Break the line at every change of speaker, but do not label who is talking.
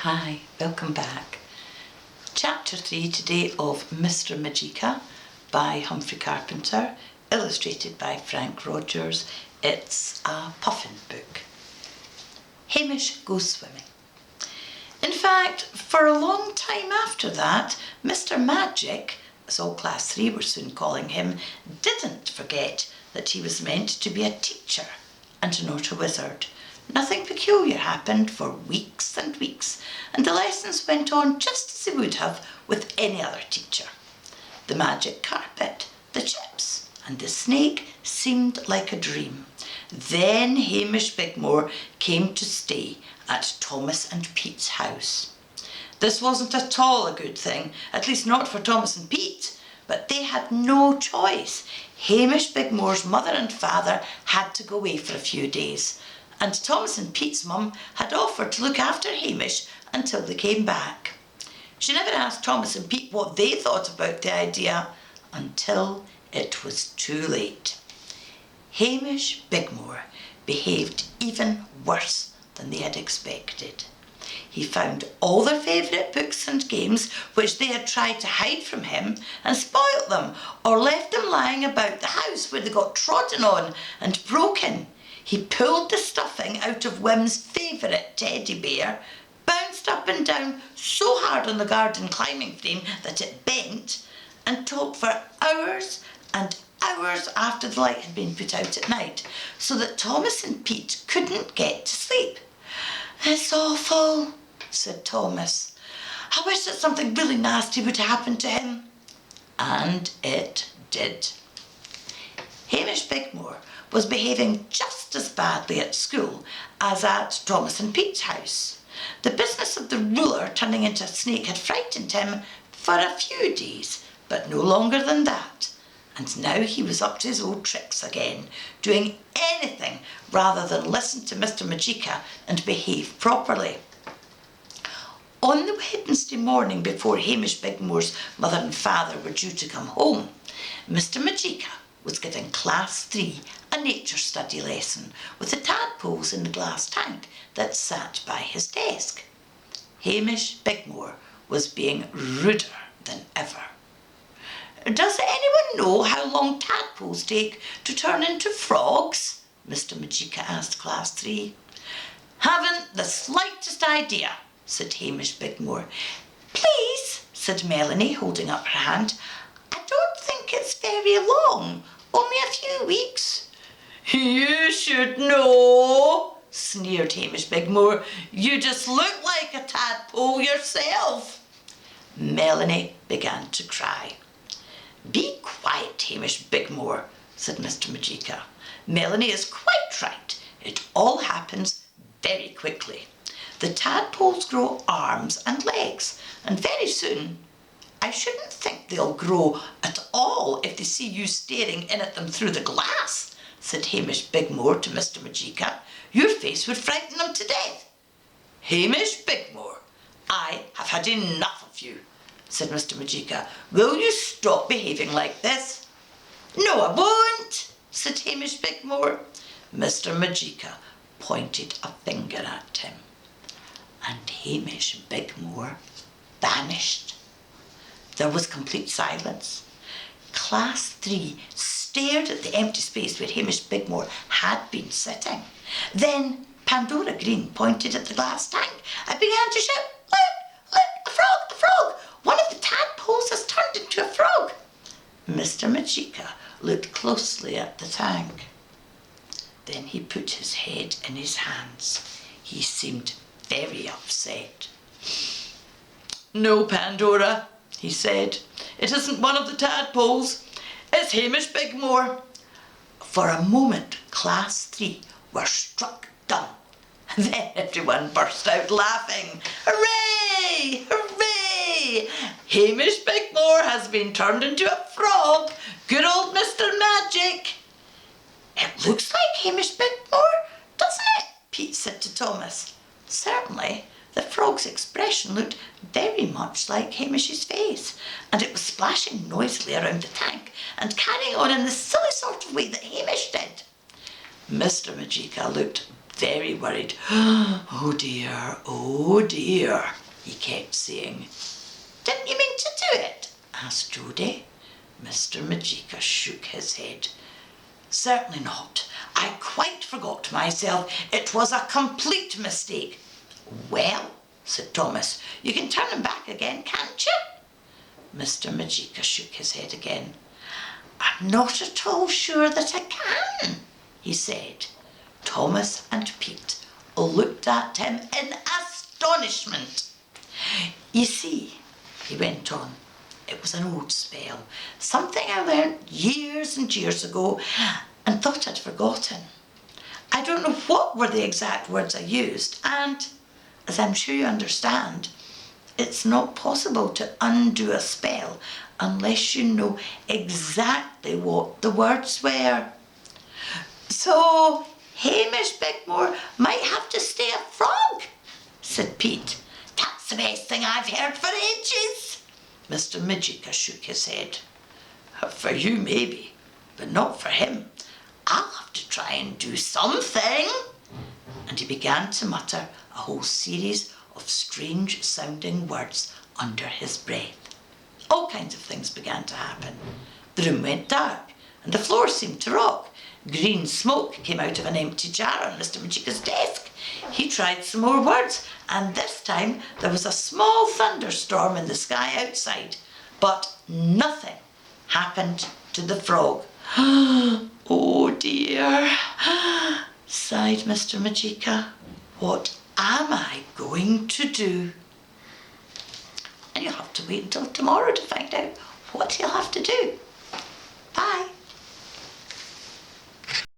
Hi, welcome back. Chapter 3 today of Mr. Majeika by Humphrey Carpenter, illustrated by Frank Rogers. It's a puffin book. Hamish goes swimming. In fact, for a long time after that, Mr. Magic, as all class 3 were soon calling him, didn't forget that he was meant to be a teacher and not a wizard. Nothing peculiar happened for weeks and weeks, and the lessons went on just as they would have with any other teacher. The magic carpet, the chips, and the snake seemed like a dream. Then Hamish Bigmore came to stay at Thomas and Pete's house. This wasn't at all a good thing, at least not for Thomas and Pete, but they had no choice. Hamish Bigmore's mother and father had to go away for a few days, and Thomas and Pete's mum had offered to look after Hamish until they came back. She never asked Thomas and Pete what they thought about the idea until it was too late. Hamish Bigmore behaved even worse than they had expected. He found all their favourite books and games which they had tried to hide from him and spoilt them, or left them lying about the house where they got trodden on and broken. He pulled the stuffing out of Wim's favourite teddy bear, bounced up and down so hard on the garden climbing frame that it bent, and talked for hours and hours after the light had been put out at night, so that Thomas and Pete couldn't get to sleep. "It's awful," said Thomas. "I wish that something really nasty would happen to him." And it did. Hamish Bigmore was behaving just as badly at school as at Thomas and Pete's house. The business of the ruler turning into a snake had frightened him for a few days, but no longer than that. And now he was up to his old tricks again, doing anything rather than listen to Mr. Majeika and behave properly. On the Wednesday morning before Hamish Bigmore's mother and father were due to come home, Mr. Majeika was giving class 3 a nature study lesson with the tadpoles in the glass tank that sat by his desk. Hamish Bigmore was being ruder than ever. "Does anyone know how long tadpoles take to turn into frogs?" Mr. Majeika asked class 3. "Haven't the slightest idea," said Hamish Bigmore. "Please," said Melanie, holding up her hand, "I don't think it's very long, only a few weeks." "You should know," sneered Hamish Bigmore. "You just look like a tadpole yourself." Melanie began to cry. "Be quiet, Hamish Bigmore," said Mr. Majeika. "Melanie is quite right. It all happens very quickly. The tadpoles grow arms and legs, and very soon, I shouldn't think they'll grow at all if they see you staring in at them through the glass," said Hamish Bigmore to Mr. Majeika. "Your face would frighten them to death." "Hamish Bigmore, I have had enough of you," said Mr. Majeika. "Will you stop behaving like this?" "No, I won't," said Hamish Bigmore. Mr. Majeika pointed a finger at him, and Hamish Bigmore vanished. There was complete silence. Class 3 stared at the empty space where Hamish Bigmore had been sitting. Then Pandora Green pointed at the glass tank and began to shout, "Look, look, a frog, a frog! One of the tadpoles has turned into a frog." Mr. Majeika looked closely at the tank. Then he put his head in his hands. He seemed very upset. "No, Pandora," he said. "It isn't one of the tadpoles. It's Hamish Bigmore." For a moment, class 3 were struck dumb. Then everyone burst out laughing. "Hooray! Hooray! Hamish Bigmore has been turned into a frog. Good old Mr. Magic." "It looks like Hamish Bigmore, doesn't it?" Pete said to Thomas. Certainly, the frog's expression looked very much like Hamish's face, and it was splashing noisily around the tank and carrying on in the silly sort of way that Hamish did. Mr. Majeika looked very worried. Oh dear, he kept saying. Didn't you mean to do it? Asked Jody. Mr. Majeika shook his head. Certainly not. I quite forgot myself. It was a complete mistake. Well, said Thomas, you can turn him back again, can't you? Mr. Majeika shook his head again. I'm not at all sure that I can, he said. Thomas and Pete looked at him in astonishment. You see, he went on, it was an old spell, something I learnt years and years ago and thought I'd forgotten. I don't know what were the exact words I used, and, as I'm sure you understand, it's not possible to undo a spell unless you know exactly what the words were. So Hamish Bigmore might have to stay a frog, said Pete. That's the best thing I've heard for ages. Mr. Majeika shook his head. For you maybe, but not for him. I'll have to try and do something. And he began to mutter a whole series of strange sounding words under his breath. All kinds of things began to happen. The room went dark and the floor seemed to rock. Green smoke came out of an empty jar on Mr. Majeika's desk. He tried some more words, and this time there was a small thunderstorm in the sky outside. But nothing happened to the frog. Oh dear, sighed Mr. Majeika. What am I going to do? And you'll have to wait until tomorrow to find out what he'll have to do.